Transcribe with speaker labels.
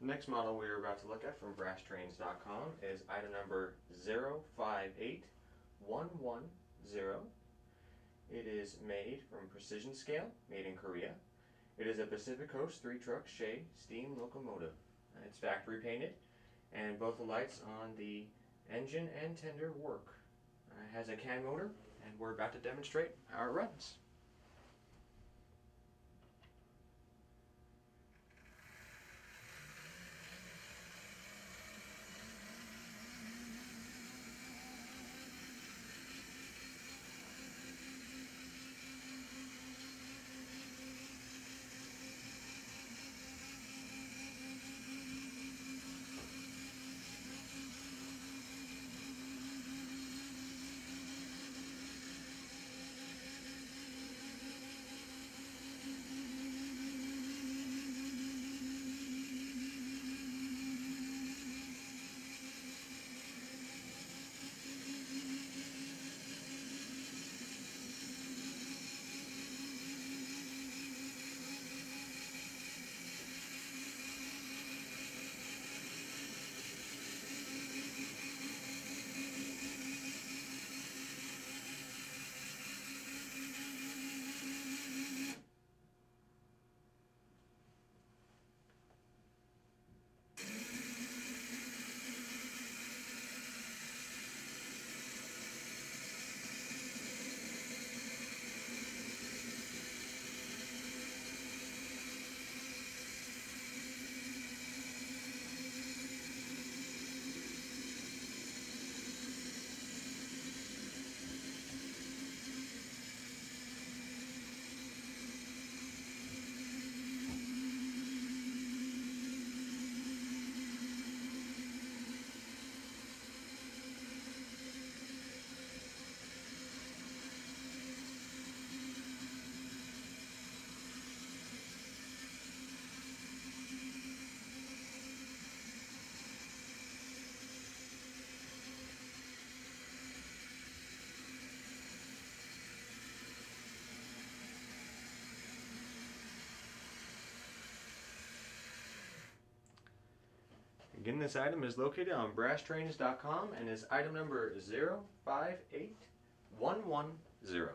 Speaker 1: The next model we are about to look at from brasstrains.com is item number 058110. It is made from precision scale, made in Korea. It is a Pacific Coast 3-truck Shay steam locomotive. It's factory painted, and both the lights on the engine and tender work. It has a can motor, and we're about to demonstrate how it runs. Again, this item is located on brasstrains.com and is item number 058110.